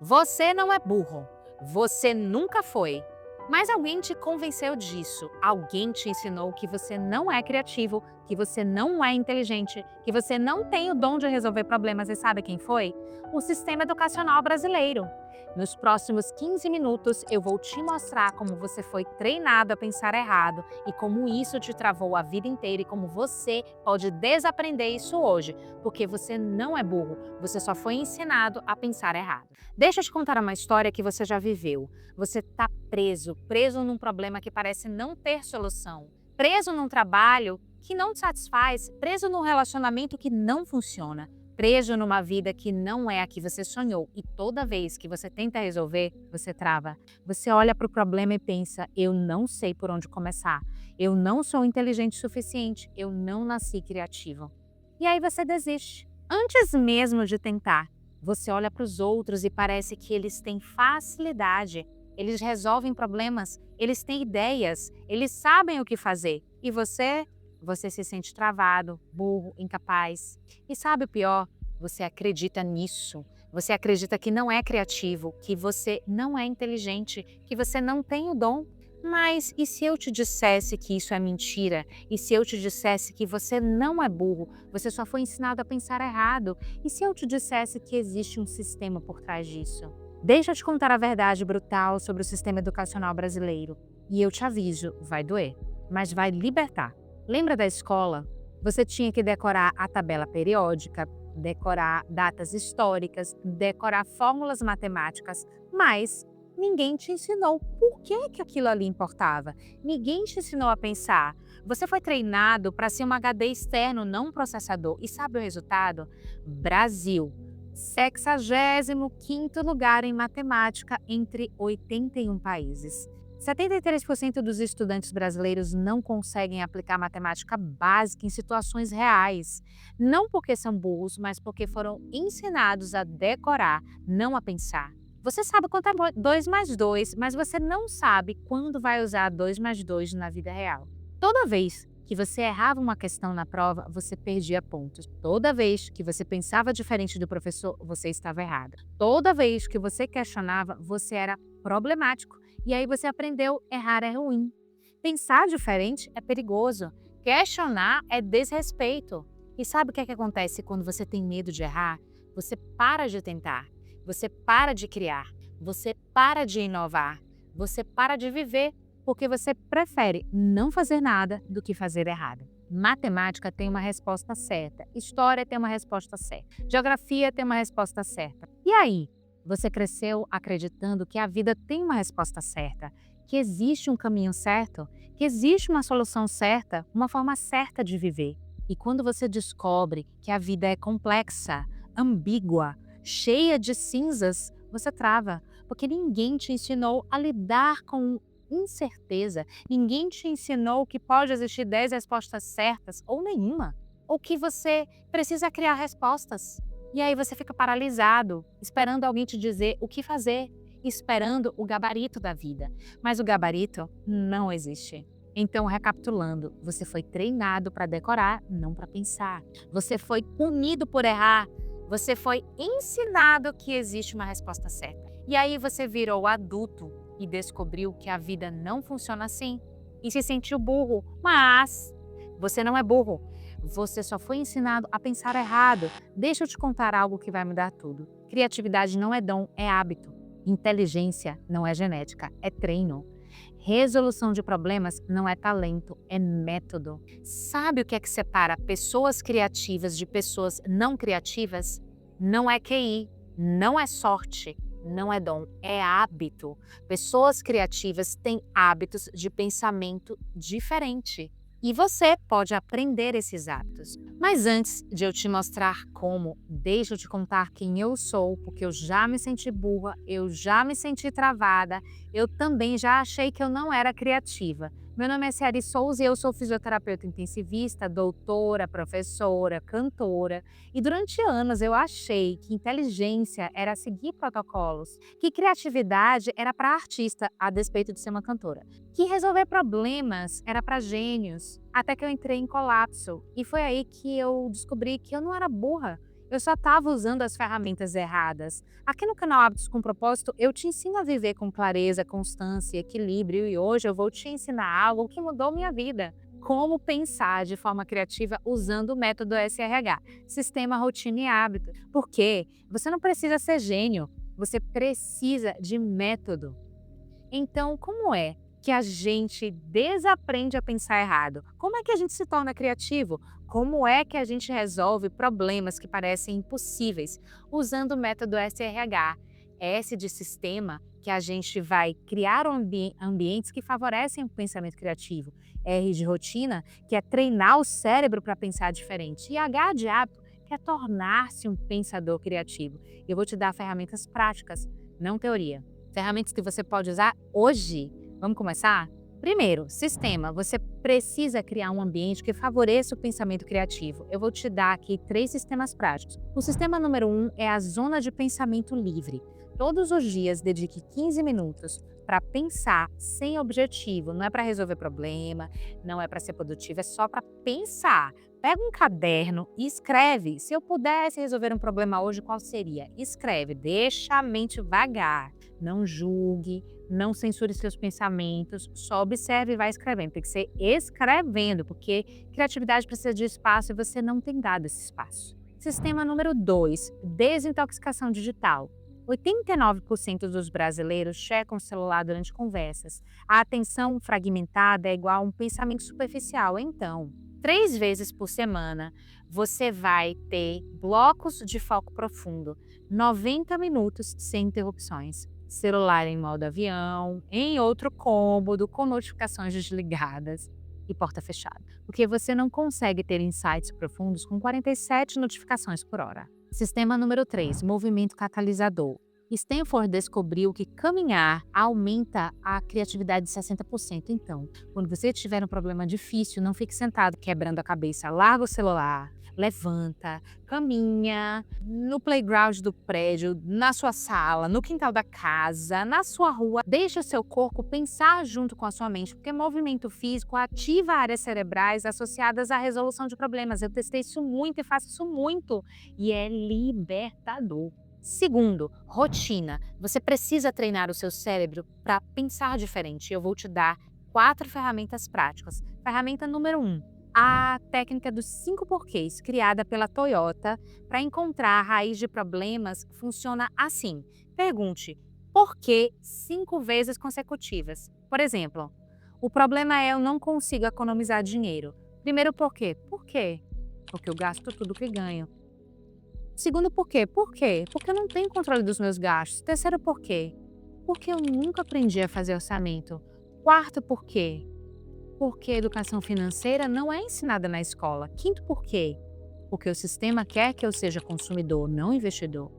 Você não é burro. Você nunca foi. Mas alguém te convenceu disso. Alguém te ensinou que você não é criativo, que você não é inteligente, que você não tem o dom de resolver problemas. E sabe quem foi? O sistema educacional brasileiro. Nos próximos 15 minutos, eu vou te mostrar como você foi treinado a pensar errado e como isso te travou a vida inteira e como você pode desaprender isso hoje, porque você não é burro, você só foi ensinado a pensar errado. Deixa eu te contar uma história que você já viveu. Você está preso num problema que parece não ter solução, preso num trabalho que não te satisfaz, preso num relacionamento que não funciona, preso numa vida que não é a que você sonhou e toda vez que você tenta resolver, você trava. Você olha para o problema e pensa: eu não sei por onde começar, eu não sou inteligente o suficiente, eu não nasci criativo. E aí você desiste. Antes mesmo de tentar, você olha para os outros e parece que eles têm facilidade, eles resolvem problemas, eles têm ideias, eles sabem o que fazer. E você se sente travado, burro, incapaz. E sabe o pior? Você acredita nisso. Você acredita que não é criativo, que você não é inteligente, que você não tem o dom. Mas e se eu te dissesse que isso é mentira? E se eu te dissesse que você não é burro, você só foi ensinado a pensar errado? E se eu te dissesse que existe um sistema por trás disso? Deixa eu te contar a verdade brutal sobre o sistema educacional brasileiro. E eu te aviso, vai doer, mas vai libertar. Lembra da escola? Você tinha que decorar a tabela periódica, decorar datas históricas, decorar fórmulas matemáticas, mas ninguém te ensinou por que aquilo ali importava. Ninguém te ensinou a pensar. Você foi treinado para ser um HD externo, não um processador. E sabe o resultado? Brasil, 65º lugar em matemática entre 81 países. 73% dos estudantes brasileiros não conseguem aplicar matemática básica em situações reais. Não porque são burros, mas porque foram ensinados a decorar, não a pensar. Você sabe quanto é 2 mais 2, mas você não sabe quando vai usar 2 mais 2 na vida real. Toda vez que você errava uma questão na prova, você perdia pontos. Toda vez que você pensava diferente do professor, você estava errado. Toda vez que você questionava, você era problemático. E aí você aprendeu: errar é ruim. Pensar diferente é perigoso. Questionar é desrespeito. E sabe o que é que acontece quando você tem medo de errar? Você para de tentar. Você para de criar, você para de inovar, você para de viver, porque você prefere não fazer nada do que fazer errado. Matemática tem uma resposta certa, história tem uma resposta certa, geografia tem uma resposta certa. E aí? Você cresceu acreditando que a vida tem uma resposta certa, que existe um caminho certo, que existe uma solução certa, uma forma certa de viver. E quando você descobre que a vida é complexa, ambígua, cheia de cinzas, você trava, porque ninguém te ensinou a lidar com incerteza, ninguém te ensinou que pode existir 10 respostas certas ou nenhuma, ou que você precisa criar respostas. E aí você fica paralisado, esperando alguém te dizer o que fazer, esperando o gabarito da vida. Mas o gabarito não existe. Então, recapitulando, você foi treinado para decorar, não para pensar. Você foi punido por errar, você foi ensinado que existe uma resposta certa. E aí você virou adulto e descobriu que a vida não funciona assim e se sentiu burro. Mas você não é burro. Você só foi ensinado a pensar errado. Deixa eu te contar algo que vai mudar tudo. Criatividade não é dom, é hábito. Inteligência não é genética, é treino. Resolução de problemas não é talento, é método. Sabe o que é que separa pessoas criativas de pessoas não criativas? Não é QI, não é sorte, não é dom, é hábito. Pessoas criativas têm hábitos de pensamento diferente. E você pode aprender esses hábitos. Mas antes de eu te mostrar como, deixa eu te contar quem eu sou, porque eu já me senti burra, eu já me senti travada, eu também já achei que eu não era criativa. Meu nome é Ciari Souza e eu sou fisioterapeuta intensivista, doutora, professora, cantora. E durante anos eu achei que inteligência era seguir protocolos, que criatividade era para artista, a despeito de ser uma cantora, que resolver problemas era para gênios, até que eu entrei em colapso. E foi aí que eu descobri que eu não era burra, Eu só estava usando as ferramentas erradas. Aqui no canal Hábitos com Propósito, eu te ensino a viver com clareza, constância e equilíbrio, e hoje eu vou te ensinar algo que mudou minha vida. Como pensar de forma criativa usando o método SRH, Sistema, Rotina e Hábito. Porque você não precisa ser gênio, você precisa de método. Então, como é que a gente desaprende a pensar errado? Como é que a gente se torna criativo? Como é que a gente resolve problemas que parecem impossíveis usando o método SRH? S de sistema, que a gente vai criar ambientes que favorecem o pensamento criativo. R de rotina, que é treinar o cérebro para pensar diferente. E H de hábito, que é tornar-se um pensador criativo. Eu vou te dar ferramentas práticas, não teoria. Ferramentas que você pode usar hoje. Vamos começar? Primeiro, sistema. Você precisa criar um ambiente que favoreça o pensamento criativo. Eu vou te dar aqui 3 sistemas práticos. O sistema número 1 é a zona de pensamento livre. Todos os dias, dedique 15 minutos para pensar sem objetivo. Não é para resolver problema, não é para ser produtivo, é só para pensar. Pega um caderno e escreve. Se eu pudesse resolver um problema hoje, qual seria? Escreve, deixa a mente vagar. Não julgue, não censure seus pensamentos, só observe e vai escrevendo. Tem que ser escrevendo, porque criatividade precisa de espaço e você não tem dado esse espaço. Sistema número 2, desintoxicação digital. 89% dos brasileiros checam o celular durante conversas. A atenção fragmentada é igual a um pensamento superficial. Então, 3 vezes por semana, você vai ter blocos de foco profundo, 90 minutos sem interrupções. Celular em modo avião, em outro cômodo, com notificações desligadas e porta fechada. Porque você não consegue ter insights profundos com 47 notificações por hora. Sistema número 3, movimento catalisador. Stanford descobriu que caminhar aumenta a criatividade de 60%. Então, quando você tiver um problema difícil, não fique sentado quebrando a cabeça. Larga o celular, levanta, caminha no playground do prédio, na sua sala, no quintal da casa, na sua rua. Deixa o seu corpo pensar junto com a sua mente, porque movimento físico ativa áreas cerebrais associadas à resolução de problemas. Eu testei isso muito e faço isso muito e é libertador. Segundo, rotina. Você precisa treinar o seu cérebro para pensar diferente. Eu vou te dar 4 ferramentas práticas. Ferramenta número 1, a técnica dos 5 porquês, criada pela Toyota para encontrar a raiz de problemas, funciona assim. Pergunte, por que 5 vezes consecutivas? Por exemplo, o problema é eu não consigo economizar dinheiro. Primeiro porquê? Por quê? Porque eu gasto tudo que ganho. Segundo porquê? Por quê? Porque eu não tenho controle dos meus gastos. Terceiro porquê? Porque eu nunca aprendi a fazer orçamento. Quarto porquê? Porque a educação financeira não é ensinada na escola. Quinto porquê? Porque o sistema quer que eu seja consumidor, não investidor.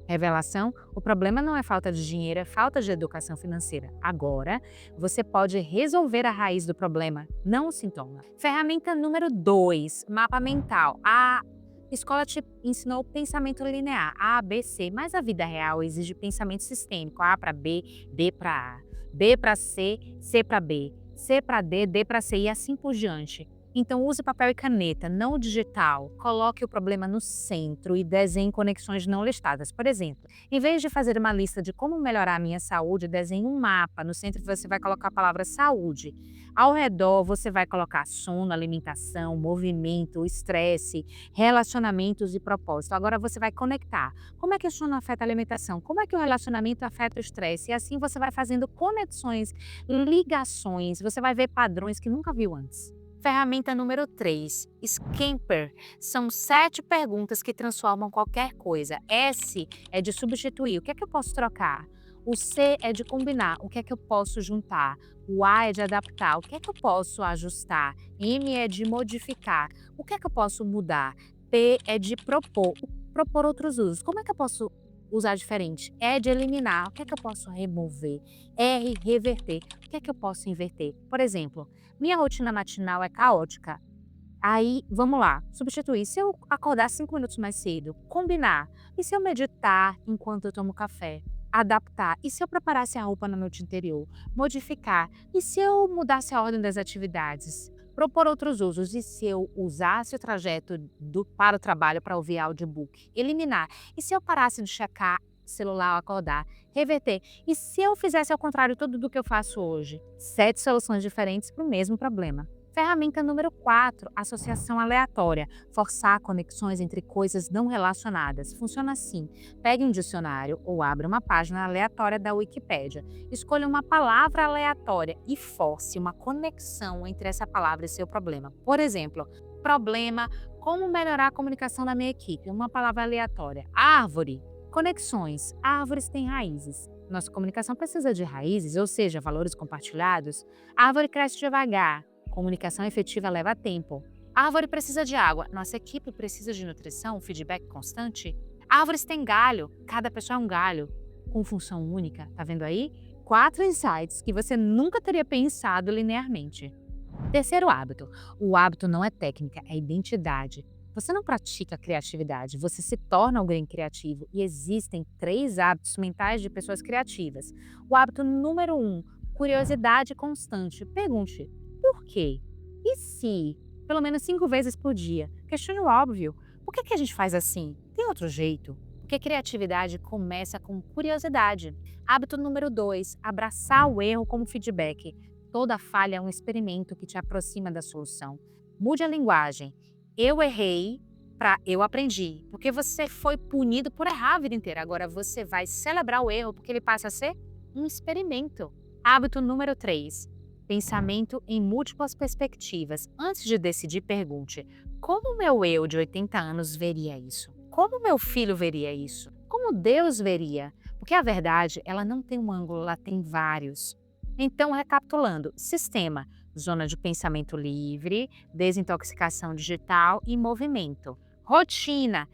Revelação: o problema não é falta de dinheiro, é falta de educação financeira. Agora, você pode resolver a raiz do problema, não o sintoma. Ferramenta número 2, mapa mental. A escola te ensinou pensamento linear, A, B, C, mas a vida real exige pensamento sistêmico, A para B, B para A, B para C, C para B, C para D, D para C e assim por diante. Então use papel e caneta, não o digital. Coloque o problema no centro e desenhe conexões não listadas. Por exemplo, em vez de fazer uma lista de como melhorar a minha saúde, desenhe um mapa. No centro você vai colocar a palavra saúde. Ao redor você vai colocar sono, alimentação, movimento, estresse, relacionamentos e propósito. Agora você vai conectar. Como é que o sono afeta a alimentação? Como é que o relacionamento afeta o estresse? E assim você vai fazendo conexões, ligações, você vai ver padrões que nunca viu antes. Ferramenta número 3, Scamper. São 7 perguntas que transformam qualquer coisa. S é de substituir, o que é que eu posso trocar? O C é de combinar, o que é que eu posso juntar? O A é de adaptar, o que é que eu posso ajustar? M é de modificar, o que é que eu posso mudar? P é de propor outros usos. Como é que eu posso usar diferente? E de eliminar, o que é que eu posso remover? R, reverter, o que é que eu posso inverter? Por exemplo, minha rotina matinal é caótica. Aí, vamos lá, substituir. Se eu acordar 5 minutos mais cedo, combinar. E se eu meditar enquanto eu tomo café? Adaptar. E se eu preparasse a roupa na noite anterior? Modificar. E se eu mudasse a ordem das atividades? Propor outros usos. E se eu usasse o trajeto para o trabalho para ouvir audiobook? Eliminar. E se eu parasse de checar celular ao acordar? Reverter. E se eu fizesse ao contrário tudo do que eu faço hoje? 7 soluções diferentes para o mesmo problema. Ferramenta número 4, associação aleatória. Forçar conexões entre coisas não relacionadas. Funciona assim: pegue um dicionário ou abra uma página aleatória da Wikipédia. Escolha uma palavra aleatória e force uma conexão entre essa palavra e seu problema. Por exemplo, problema, como melhorar a comunicação da minha equipe. Uma palavra aleatória. Árvore. Conexões. Árvores têm raízes. Nossa comunicação precisa de raízes, ou seja, valores compartilhados. A árvore cresce devagar. Comunicação efetiva leva tempo. A árvore precisa de água. Nossa equipe precisa de nutrição, feedback constante. Árvores têm galho. Cada pessoa é um galho com função única. Tá vendo aí? 4 insights que você nunca teria pensado linearmente. Terceiro hábito. O hábito não é técnica, é identidade. Você não pratica criatividade, você se torna alguém criativo. E existem 3 hábitos mentais de pessoas criativas. O hábito número 1, curiosidade constante. Pergunte: por quê? E se? Pelo menos 5 vezes por dia. Questione o óbvio. Por que a gente faz assim? Tem outro jeito? Porque criatividade começa com curiosidade. Hábito número 2, abraçar o erro como feedback. Toda falha é um experimento que te aproxima da solução. Mude a linguagem. Eu errei para eu aprendi. Porque você foi punido por errar a vida inteira. Agora você vai celebrar o erro porque ele passa a ser um experimento. Hábito número 3. Pensamento em múltiplas perspectivas. Antes de decidir, pergunte: como meu eu de 80 anos veria isso? Como meu filho veria isso? Como Deus veria? Porque a verdade, ela não tem um ângulo, ela tem vários. Então, recapitulando: sistema, zona de pensamento livre, desintoxicação digital e movimento. Rotina,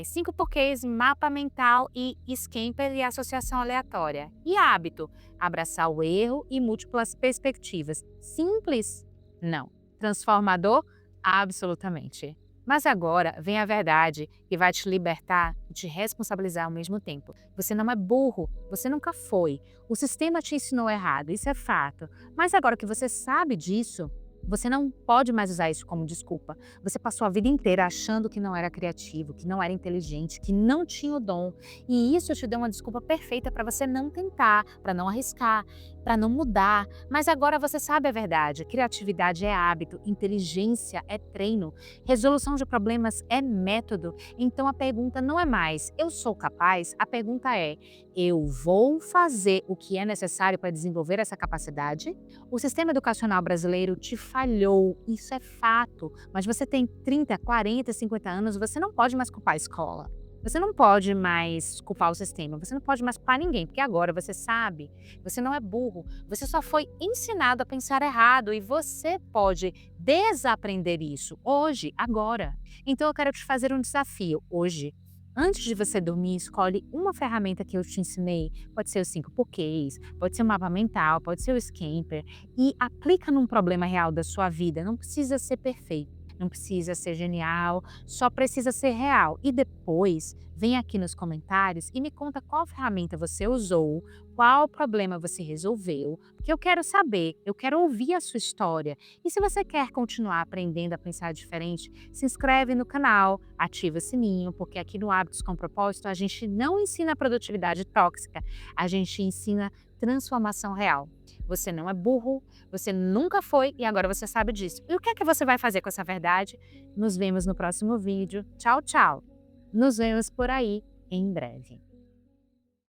5 porquês, mapa mental e Scamper e associação aleatória. E hábito, abraçar o erro e múltiplas perspectivas. Simples? Não. Transformador? Absolutamente. Mas agora vem a verdade que vai te libertar e te responsabilizar ao mesmo tempo. Você não é burro, você nunca foi. O sistema te ensinou errado, isso é fato. Mas agora que você sabe disso, você não pode mais usar isso como desculpa. Você passou a vida inteira achando que não era criativo, que não era inteligente, que não tinha o dom. E isso te deu uma desculpa perfeita para você não tentar, para não arriscar, para não mudar. Mas agora você sabe a verdade. Criatividade é hábito, inteligência é treino, resolução de problemas é método. Então a pergunta não é mais: eu sou capaz? A pergunta é: eu vou fazer o que é necessário para desenvolver essa capacidade? O sistema educacional brasileiro te falhou, isso é fato. Mas você tem 30, 40, 50 anos, você não pode mais culpar a escola. Você não pode mais culpar o sistema, você não pode mais culpar ninguém, porque agora você sabe, você não é burro, você só foi ensinado a pensar errado e você pode desaprender isso hoje, agora. Então eu quero te fazer um desafio hoje. Antes de você dormir, escolhe uma ferramenta que eu te ensinei, pode ser os 5 porquês, pode ser o mapa mental, pode ser o Scamper, e aplica num problema real da sua vida. Não precisa ser perfeito, não precisa ser genial, só precisa ser real. E depois, vem aqui nos comentários e me conta qual ferramenta você usou, qual problema você resolveu, porque eu quero saber, eu quero ouvir a sua história. E se você quer continuar aprendendo a pensar diferente, se inscreve no canal, ativa o sininho, porque aqui no Hábitos com Propósito a gente não ensina produtividade tóxica, a gente ensina transformação real. Você não é burro, você nunca foi e agora você sabe disso. E o que é que você vai fazer com essa verdade? Nos vemos no próximo vídeo. Tchau, tchau! Nos vemos por aí em breve.